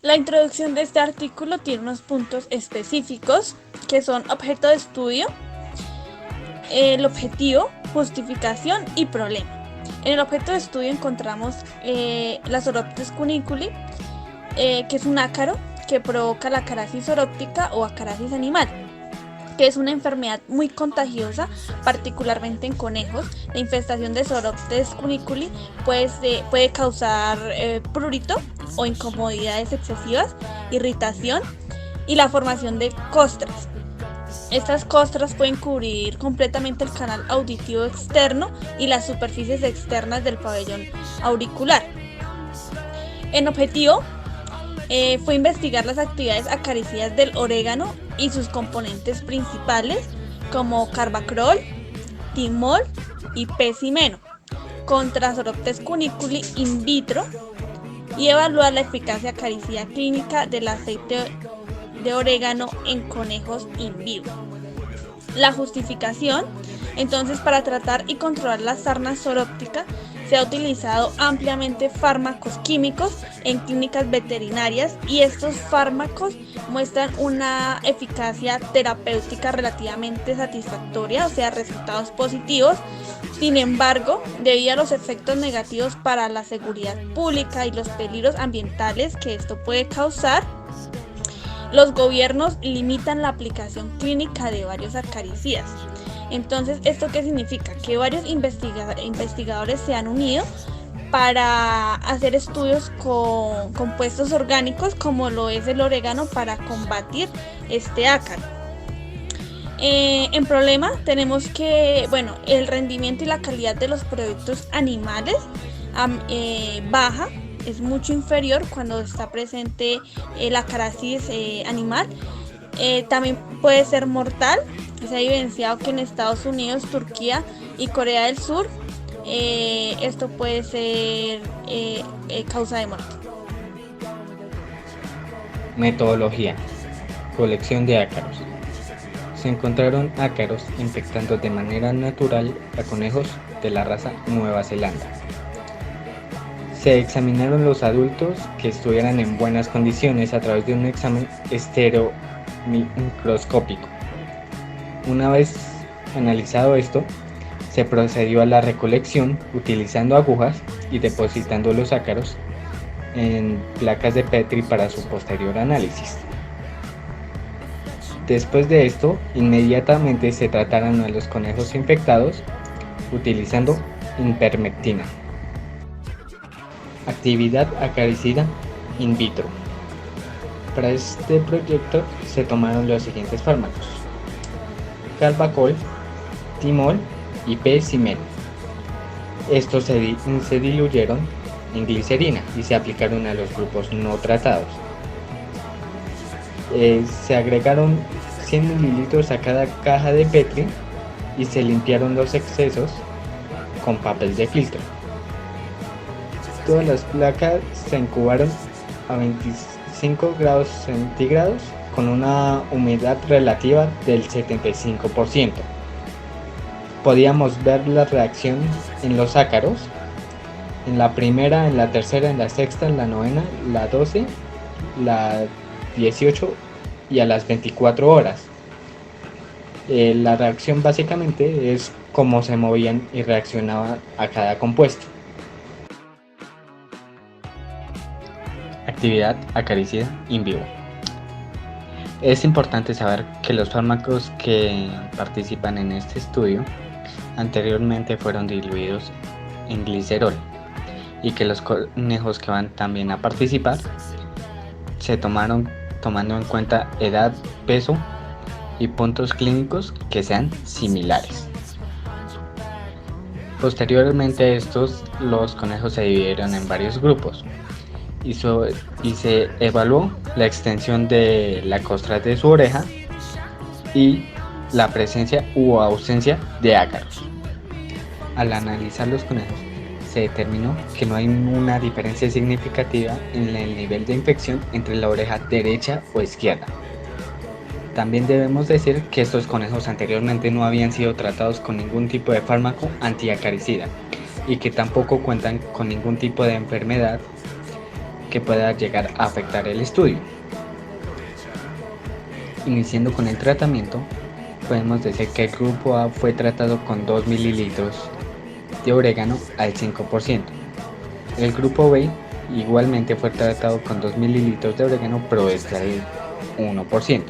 La introducción de este artículo tiene unos puntos específicos que son objeto de estudio, el objetivo, justificación y problema. En el objeto de estudio encontramos la Soroptes cuniculi, que es un ácaro que provoca la acarasis soróptica o acarasis animal, que es una enfermedad muy contagiosa, particularmente en conejos. La infestación de Soroptes cuniculi puede causar prurito o incomodidades excesivas, irritación y la formación de costras. Estas costras pueden cubrir completamente el canal auditivo externo y las superficies externas del pabellón auricular. En objetivo fue investigar las actividades acaricidas del orégano y sus componentes principales como carbacrol, timol y pecimeno contra Soroptes cuniculi in vitro y evaluar la eficacia acaricida clínica del aceite de orégano en conejos in vivo. La justificación, entonces, para tratar y controlar la sarna soróptica se ha utilizado ampliamente fármacos químicos en clínicas veterinarias y estos fármacos muestran una eficacia terapéutica relativamente satisfactoria, o sea, resultados positivos. Sin embargo, debido a los efectos negativos para la seguridad pública y los peligros ambientales que esto puede causar, los gobiernos limitan la aplicación clínica de varios acaricidas. Entonces, ¿esto qué significa? Que varios investigadores se han unido para hacer estudios con compuestos orgánicos como lo es el orégano para combatir este ácaro. En problema tenemos que, el rendimiento y la calidad de los productos animales baja, es mucho inferior cuando está presente la acarasis animal. También puede ser mortal. Se ha evidenciado que en Estados Unidos, Turquía y Corea del Sur esto puede ser causa de muerte. Metodología. Colección de ácaros. Se encontraron ácaros infectando de manera natural a conejos de la raza Nueva Zelanda. Se examinaron los adultos que estuvieran en buenas condiciones a través de un examen estereomicroscópico. Una vez analizado esto, se procedió a la recolección utilizando agujas y depositando los ácaros en placas de Petri para su posterior análisis. Después de esto, inmediatamente se trataron a los conejos infectados utilizando ivermectina. Actividad acaricida in vitro. Para este proyecto se tomaron los siguientes fármacos: carbacol, timol y pecimeno. Estos se diluyeron en glicerina y se aplicaron a los grupos no tratados. Se agregaron 100 mililitros a cada caja de Petri y se limpiaron los excesos con papel de filtro. Todas las placas se incubaron a 25 grados centígrados con una humedad relativa del 75%. Podíamos ver la reacción en los ácaros, en la primera, en la tercera, en la sexta, en la novena, la 12, la 18 y a las 24 horas. La reacción básicamente es cómo se movían y reaccionaban a cada compuesto. Actividad acaricida in vivo. Es importante saber que los fármacos que participan en este estudio anteriormente fueron diluidos en glicerol y que los conejos que van también a participar se tomaron tomando en cuenta edad, peso y puntos clínicos que sean similares. Posteriormente a estos, los conejos se dividieron en varios grupos y se evaluó la extensión de la costra de su oreja y la presencia u ausencia de ácaros. Al analizar los conejos, se determinó que no hay una diferencia significativa en el nivel de infección entre la oreja derecha o izquierda. También debemos decir que estos conejos anteriormente no habían sido tratados con ningún tipo de fármaco antiacaricida y que tampoco cuentan con ningún tipo de enfermedad que pueda llegar a afectar el estudio. Iniciando con el tratamiento, podemos decir que el grupo A fue tratado con 2 mililitros de orégano al 5%. El grupo B igualmente fue tratado con 2 mililitros de orégano, pero este al 1%.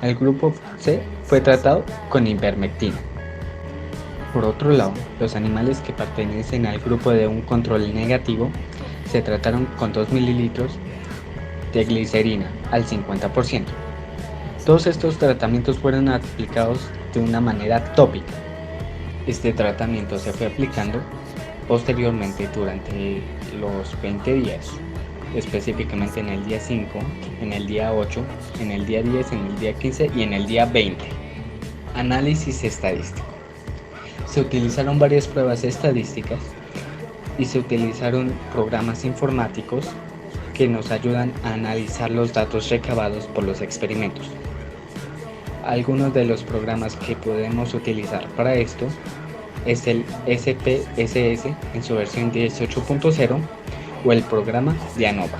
El grupo C fue tratado con ivermectina. Por otro lado, los animales que pertenecen al grupo de un control negativo se trataron con 2 mililitros de glicerina al 50%. Todos estos tratamientos fueron aplicados de una manera tópica. Este tratamiento se fue aplicando posteriormente durante los 20 días, específicamente en el día 5, en el día 8, en el día 10, en el día 15 y en el día 20. Análisis estadístico. Se utilizaron varias pruebas estadísticas y se utilizaron programas informáticos que nos ayudan a analizar los datos recabados por los experimentos. Algunos de los programas que podemos utilizar para esto es el SPSS en su versión 18.0 o el programa de ANOVA.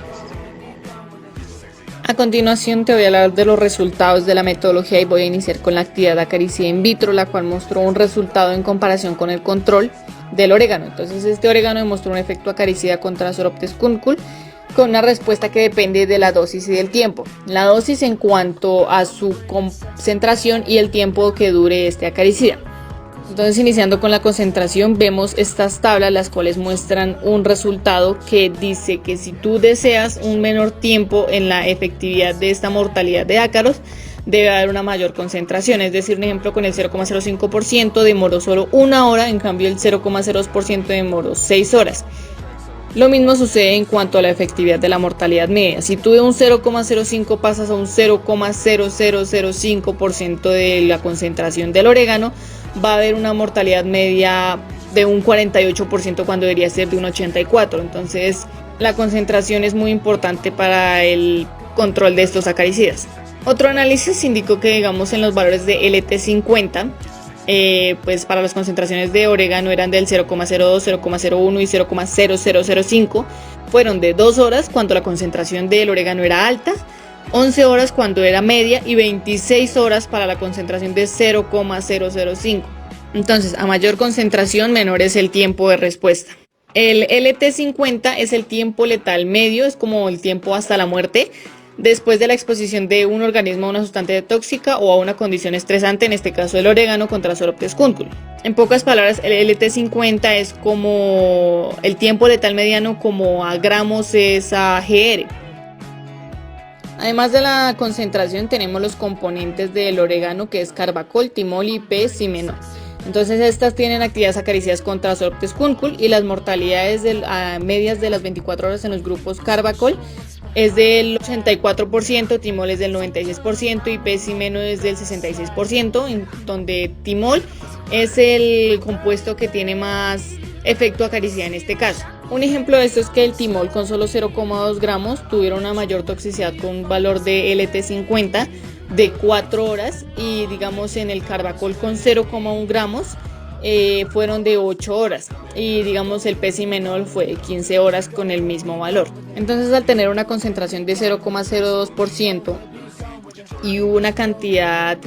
A continuación te voy a hablar de los resultados de la metodología y voy a iniciar con la actividad acaricida in vitro, la cual mostró un resultado en comparación con el control del orégano. Entonces este orégano demostró un efecto acaricida contra Soroptes cuncul con una respuesta que depende de la dosis y del tiempo. La dosis en cuanto a su concentración y el tiempo que dure este acaricida. Entonces, iniciando con la concentración, vemos estas tablas las cuales muestran un resultado que dice que si tú deseas un menor tiempo en la efectividad de esta mortalidad de ácaros, debe haber una mayor concentración. Es decir, un ejemplo, con el 0,05% demoró solo 1 hora, en cambio el 0,02% demoró 6 horas. Lo mismo sucede en cuanto a la efectividad de la mortalidad media. Si tú de un 0,05 pasas a un 0,0005% de la concentración del orégano, va a haber una mortalidad media de un 48% cuando debería ser de un 84%. Entonces, la concentración es muy importante para el control de estos acaricidas. Otro análisis indicó que, digamos, en los valores de LT50, pues para las concentraciones de orégano eran del 0,02, 0,01 y 0,0005. Fueron de 2 horas cuando la concentración del orégano era alta, 11 horas cuando era media y 26 horas para la concentración de 0,005. Entonces, a mayor concentración, menor es el tiempo de respuesta. El LT50 es el tiempo letal medio, es como el tiempo hasta la muerte, después de la exposición de un organismo a una sustancia tóxica o a una condición estresante, en este caso el orégano contra Soroptes cuncul. En pocas palabras, el LT50 es como el tiempo letal mediano, como a gramos es a GR. Además de la concentración, tenemos los componentes del orégano, que es carbacol, timol y pecimenol. Entonces estas tienen actividades acaricidas contra Soroptes cuncul y las mortalidades medias de las 24 horas en los grupos carbacol es del 84%, timol es del 96% y pecimenol es del 66%, en donde timol es el compuesto que tiene más efecto acaricida en este caso. Un ejemplo de esto es que el timol con solo 0,2 gramos tuvieron una mayor toxicidad con un valor de LT50 de 4 horas y digamos en el carbacol con 0,1 gramos fueron de 8 horas y digamos el pecimenol fue de 15 horas con el mismo valor. Entonces, al tener una concentración de 0,02% y una cantidad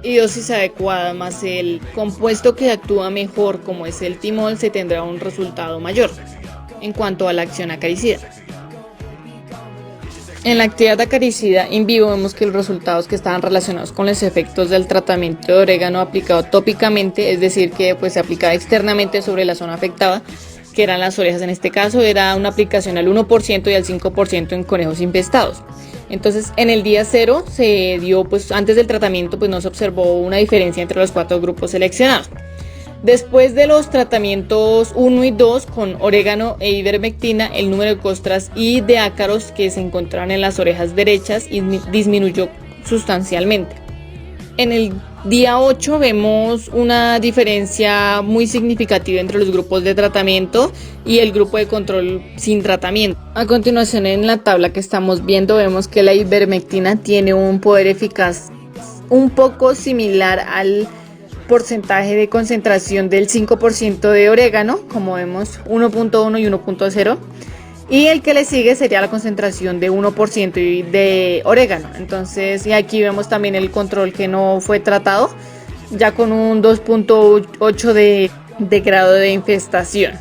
y dosis adecuada más el compuesto que actúa mejor como es el timol, se tendrá un resultado mayor en cuanto a la acción acaricida. En la actividad acaricida in vivo vemos que los resultados que estaban relacionados con los efectos del tratamiento de orégano aplicado tópicamente, es decir, que pues se aplicaba externamente sobre la zona afectada, que eran las orejas en este caso, era una aplicación al 1% y al 5% en conejos infestados. Entonces, en el día 0 se dio, pues antes del tratamiento, pues no se observó una diferencia entre los 4 grupos seleccionados. Después de los tratamientos 1 y 2 con orégano e ivermectina, el número de costras y de ácaros que se encontraban en las orejas derechas disminuyó sustancialmente. En el día 8 vemos una diferencia muy significativa entre los grupos de tratamiento y el grupo de control sin tratamiento. A continuación, en la tabla que estamos viendo, vemos que la ivermectina tiene un poder eficaz un poco similar al porcentaje de concentración del 5% de orégano, como vemos 1.1 y 1.0, Y el que le sigue sería la concentración de 1% de orégano. Entonces, y aquí vemos también el control que no fue tratado, ya con un 2.8 de grado de infestación.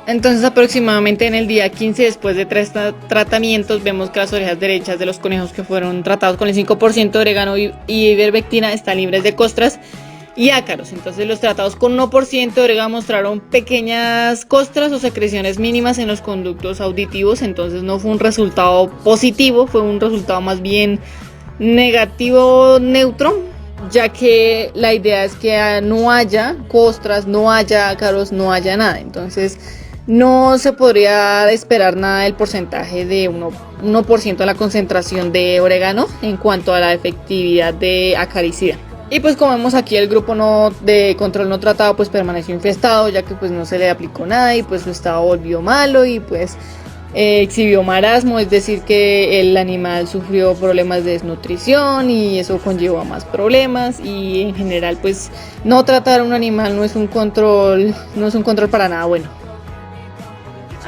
Entonces, aproximadamente en el día 15, después de 3 tratamientos, vemos que las orejas derechas de los conejos que fueron tratados con el 5% de orégano y ivermectina están libres de costras y ácaros. Entonces, los tratados con 1% de orégano mostraron pequeñas costras o secreciones mínimas en los conductos auditivos. Entonces, no fue un resultado positivo, fue un resultado más bien negativo neutro, ya que la idea es que no haya costras, no haya ácaros, no haya nada. Entonces, no se podría esperar nada del porcentaje de 1% de la concentración de orégano en cuanto a la efectividad de acaricida. Y pues como vemos aquí, el grupo de control no tratado pues permaneció infestado, ya que pues no se le aplicó nada y pues su estado volvió malo y pues exhibió marasmo, es decir que el animal sufrió problemas de desnutrición y eso conllevó a más problemas. Y en general pues no tratar a un animal no es un control para nada bueno.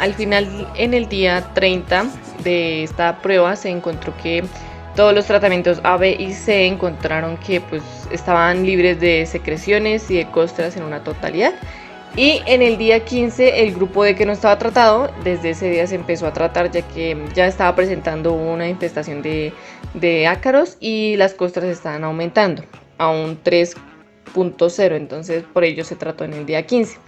Al final, en el día 30 de esta prueba, se encontró que todos los tratamientos A, B y C encontraron que pues estaban libres de secreciones y de costras en una totalidad. Y en el día 15, el grupo D que no estaba tratado, desde ese día se empezó a tratar, ya que ya estaba presentando una infestación de ácaros y las costras estaban aumentando a un 3.0, entonces por ello se trató en el día 15.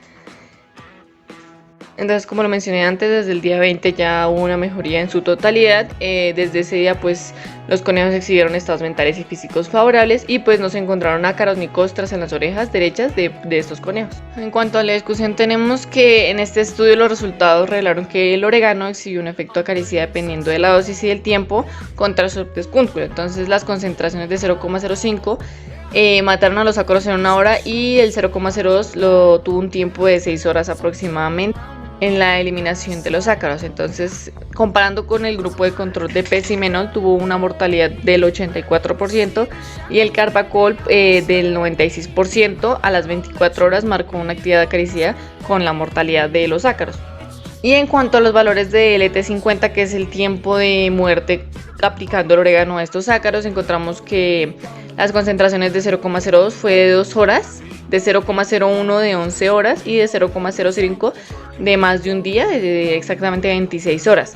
Entonces, como lo mencioné antes, desde el día 20 ya hubo una mejoría en su totalidad. Desde ese día pues los conejos exhibieron estados mentales y físicos favorables y pues no se encontraron ácaros ni costras en las orejas derechas de estos conejos. En cuanto a la discusión, tenemos que en este estudio los resultados revelaron que el orégano exhibió un efecto acaricida dependiendo de la dosis y del tiempo contra Sarcoptes cuncul. Entonces las concentraciones de 0,05 mataron a los ácaros en 1 hora y el 0,02 lo tuvo un tiempo de 6 horas aproximadamente en la eliminación de los ácaros. Entonces, comparando con el grupo de control de pecimenol, tuvo una mortalidad del 84% y el carbacol del 96%. A las 24 horas marcó una actividad acaricida con la mortalidad de los ácaros. Y en cuanto a los valores de LT50, que es el tiempo de muerte aplicando el orégano a estos ácaros, encontramos que las concentraciones de 0,02 fue de 2 horas, de 0,01 de 11 horas y de 0,05 de más de un día, de exactamente 26 horas.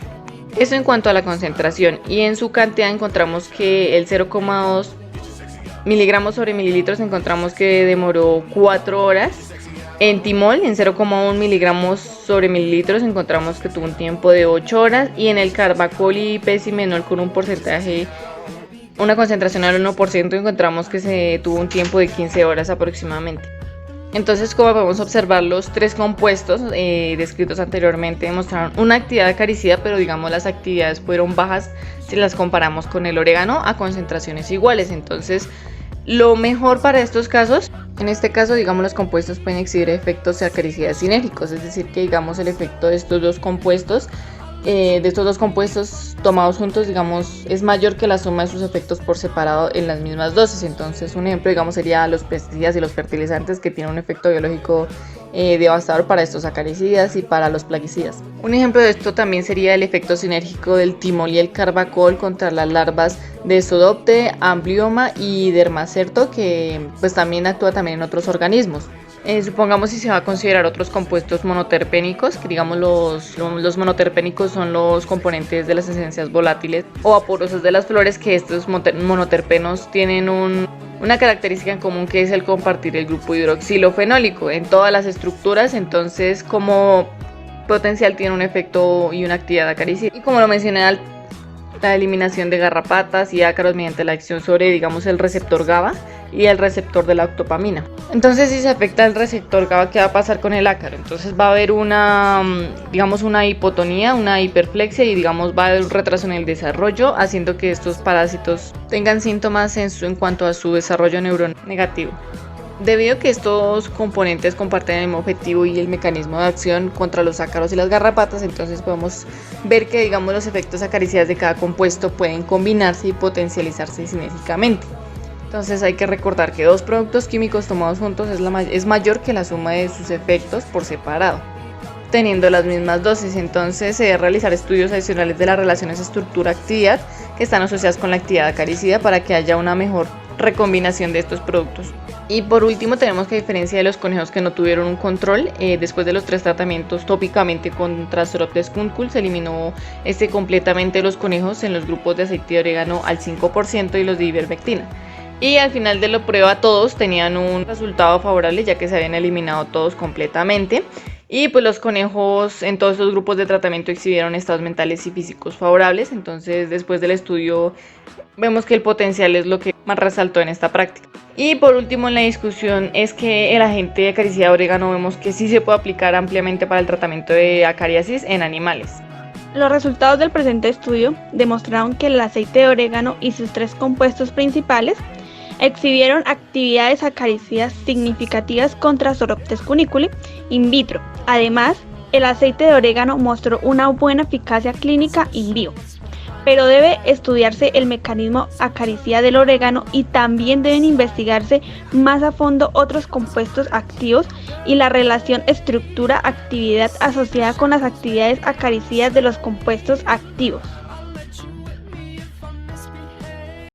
Eso en cuanto a la concentración. Y en su cantidad encontramos que el 0,2 miligramos sobre mililitros encontramos que demoró 4 horas. En timol, en 0,1 miligramos sobre mililitros, encontramos que tuvo un tiempo de 8 horas. Y en el carbacol y pecimenol, con una concentración al 1%, encontramos que se tuvo un tiempo de 15 horas aproximadamente. Entonces, como podemos observar, los 3 compuestos descritos anteriormente mostraron una actividad acaricida, pero digamos las actividades fueron bajas si las comparamos con el orégano a concentraciones iguales. Entonces, lo mejor para estos casos, en este caso, digamos, los compuestos pueden exhibir efectos de acaricida sinérgicos, es decir, que digamos el efecto de estos dos compuestos tomados juntos, digamos, es mayor que la suma de sus efectos por separado en las mismas dosis. Entonces, un ejemplo, digamos, sería los pesticidas y los fertilizantes, que tienen un efecto biológico devastador para estos acaricidas y para los plaguicidas. Un ejemplo de esto también sería el efecto sinérgico del timol y el carbacol contra las larvas de Sodopte, Amblioma y Dermacerto, que pues también actúa también en otros organismos. Supongamos si se va a considerar otros compuestos monoterpénicos, que digamos los monoterpénicos son los componentes de las esencias volátiles o vaporosas de las flores, que estos monoterpenos tienen una característica en común, que es el compartir el grupo hidroxilofenólico en todas las estructuras. Entonces, como potencial tiene un efecto y una actividad acaricida. Y como lo mencioné, la eliminación de garrapatas y ácaros mediante la acción sobre, digamos, el receptor GABA y el receptor de la octopamina. Entonces, si se afecta el receptor GABA, ¿qué va a pasar con el ácaro? Entonces va a haber una hipotonía, una hiperplexia y digamos va a haber un retraso en el desarrollo, haciendo que estos parásitos tengan síntomas en cuanto a su desarrollo neuronegativo. Debido a que estos componentes comparten el mismo objetivo y el mecanismo de acción contra los ácaros y las garrapatas, entonces podemos ver que, digamos, los efectos acaricidas de cada compuesto pueden combinarse y potencializarse sinérgicamente. Entonces hay que recordar que 2 productos químicos tomados juntos es mayor que la suma de sus efectos por separado. teniendo las mismas dosis. Entonces se debe realizar estudios adicionales de las relaciones estructura-actividad que están asociadas con la actividad acaricida para que haya una mejor recombinación de estos productos. Y por último tenemos que, a diferencia de los conejos que no tuvieron un control, después de los 3 tratamientos tópicamente contra Psoroptes cuncul, se eliminó completamente los conejos en los grupos de aceite de orégano al 5% y los de ivermectina. Y al final de la prueba todos tenían un resultado favorable, ya que se habían eliminado todos completamente. Y pues los conejos en todos los grupos de tratamiento exhibieron estados mentales y físicos favorables. Entonces, después del estudio vemos que el potencial es lo que más resaltó en esta práctica. Y por último en la discusión es que el agente acaricida de orégano vemos que sí se puede aplicar ampliamente para el tratamiento de acariasis en animales. Los resultados del presente estudio demostraron que el aceite de orégano y sus 3 compuestos principales exhibieron actividades acaricidas significativas contra Psoroptes cuniculi in vitro. Además, el aceite de orégano mostró una buena eficacia clínica in vivo. Pero debe estudiarse el mecanismo acaricida del orégano y también deben investigarse más a fondo otros compuestos activos y la relación estructura-actividad asociada con las actividades acaricidas de los compuestos activos.